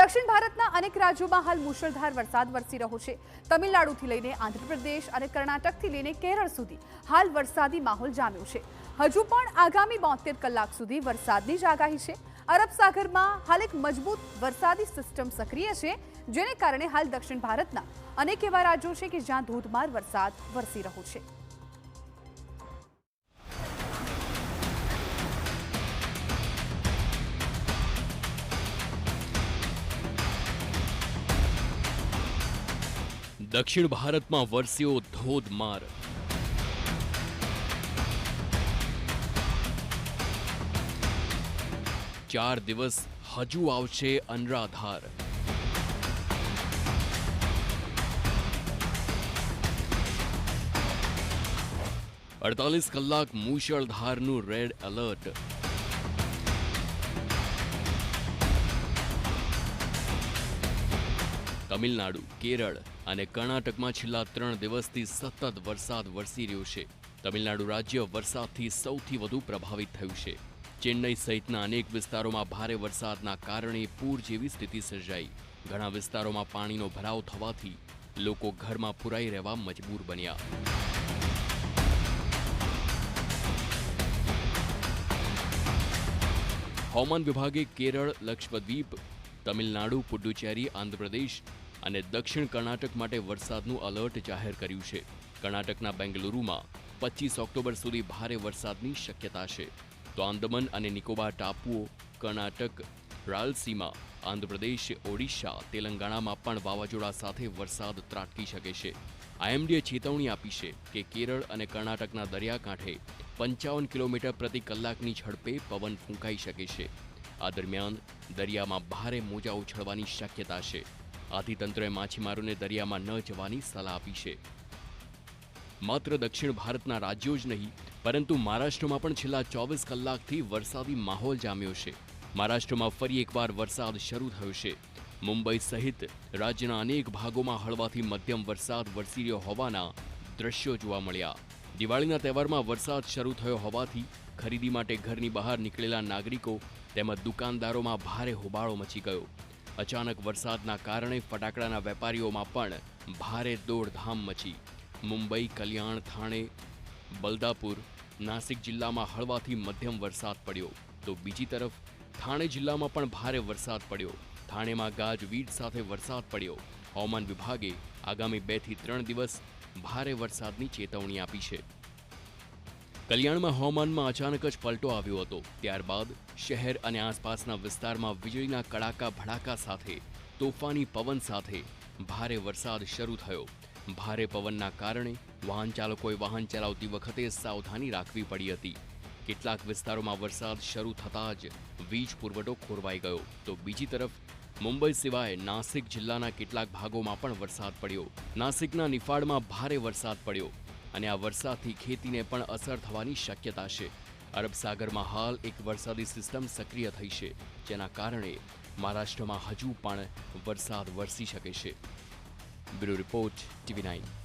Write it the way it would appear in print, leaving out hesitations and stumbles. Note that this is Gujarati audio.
દક્ષિણ ભારતના અનેક રાજ્યોમાં હાલ મુશળધાર વરસાદ વરસી રહ્યો છે। તમિલનાડુથી લઈને આંધ્રપ્રદેશ અને કર્ણાટકથી લઈને કેરળ સુધી હાલ વરસાદી માહોલ જામ્યો છે। હજુ પણ આગામી 72 કલાક સુધી વરસાદની જ આગાહી છે। અરબ સાગરમાં હાલ એક મજબૂત વરસાદી સિસ્ટમ સક્રિય છે, જેને કારણે હાલ દક્ષિણ ભારતના અનેક એવા રાજ્યો છે કે જ્યાં ધોધમાર વરસાદ વરસી રહ્યો છે। દક્ષિણ ભારતમાં વરસ્યો ધોધમાર। 4 દિવસ હજુ આવશે અનરાધાર। અડતાલીસ કલાક મૂશળધારનું રેડ એલર્ટ। તમિલનાડુ, કેરળ અને કર્ણાટકમાં છેલ્લા 3 દિવસથી સતત વરસાદ વરસી રહ્યો છે। તમિલનાડુ રાજ્ય વરસાદથી સૌથી વધુ પ્રભાવિત થયું છે। ચેન્નઈ સહિતના અનેક વિસ્તારોમાં ભારે વરસાદના કારણે પૂર જેવી સ્થિતિ સર્જાઈ। ઘણા વિસ્તારોમાં પાણીનો ભરાવ થવાથી લોકો ઘરમાં પુરાઈ રહેવા મજબૂર બન્યા। હવામાન વિભાગે કેરળ, લક્ષદ્વીપ, તમિલનાડુ, પુડુચેરી, આંધ્રપ્રદેશ અને દક્ષિણ કર્ણાટક માટે વરસાદનું એલર્ટ જાહેર કર્યું છે। કર્ણાટકના બેંગલુરુમાં 25 ઓક્ટોબર સુધી ભારે વરસાદની શક્યતા છે, તો આંદમાન અને નિકોબાર ટાપુઓ, કર્ણાટક, રાયલસીમા, આંધ્રપ્રદેશ, ઓડિશા, તેલંગાણામાં પણ વાવાઝોડા સાથે વરસાદ ત્રાટકી શકે છે। આઈએમડીએ ચેતવણી આપી છે કે કેરળ અને કર્ણાટકના દરિયાકાંઠે 55 કિલોમીટર પ્રતિ કલાકની ઝડપે પવન ફૂંકાઈ શકે છે। આ દરમિયાન દરિયામાં ભારે મોજા ઉછળવાની શક્યતા છે। આથી તંત્રએ માછીમારોને દરિયામાં ન જવાની સલાહ આપી છે। માત્ર દક્ષિણ ભારતના રાજ્યો જ નહીં, પરંતુ મહારાષ્ટ્રમાં પણ છેલ્લા 24 કલાકથી વરસાદી માહોલ જામ્યો છે। મહારાષ્ટ્રમાં ફરી એકવાર વરસાદ શરૂ થયો છે। મુંબઈ સહિત રાજ્યના અનેક ભાગોમાં હળવાથી મધ્યમ વરસાદ વરસી રહ્યો હોવાના દ્રશ્યો જોવા મળ્યા। દિવાળીના તહેવારમાં વરસાદ શરૂ થયો હોવાથી ખરીદી માટે ઘરની બહાર નીકળેલા નાગરિકો તેમજ દુકાનદારોમાં ભારે હોબાળો મચી ગયો। અચાનક વરસાદના કારણે ફટાકડાના વેપારીઓમાં પણ ભારે દોડધામ મચી। મુંબઈ, કલ્યાણ, થાણે, બલદાપુર, નાસિક જિલ્લામાં હળવાથી મધ્યમ વરસાદ પડ્યો, તો બીજી તરફ થાણે જિલ્લામાં પણ ભારે વરસાદ પડ્યો। થાણેમાં ગાજવીજ સાથે વરસાદ પડ્યો। હવામાન વિભાગે આગામી 2 થી 3 દિવસ ભારે વરસાદની ચેતવણી આપી છે। કલ્યાણમાં હવામાનમાં અચાનક જ પલટો આવ્યો હતો। ત્યારબાદ શહેર અને આસપાસના વિસ્તારમાં વીજળીના કડાકા ભડાકા સાથે તોફાની પવન સાથે ભારે વરસાદ શરૂ થયો। ભારે પવનના કારણે વાહન ચાલકોએ વાહન ચલાવતી વખતે સાવધાની રાખવી પડી હતી। કેટલાક વિસ્તારોમાં વરસાદ શરૂ થતાં જ વીજ પુરવઠો ખોરવાઈ ગયો, તો બીજી તરફ મુંબઈ સિવાય નાસિક જિલ્લાના કેટલાક ભાગોમાં પણ વરસાદ પડ્યો। નાસિકના નિફાડમાં ભારે વરસાદ પડ્યો અને આ વરસાદથી ખેતીને પણ અસર થવાની શક્યતા છે। અરબ સાગરમાં હાલ એક વરસાદી સિસ્ટમ સક્રિય થઈ છે, જેના કારણે મહારાષ્ટ્રમાં હજુ પણ વરસાદ વરસી શકે છે। Bureau report, TV9।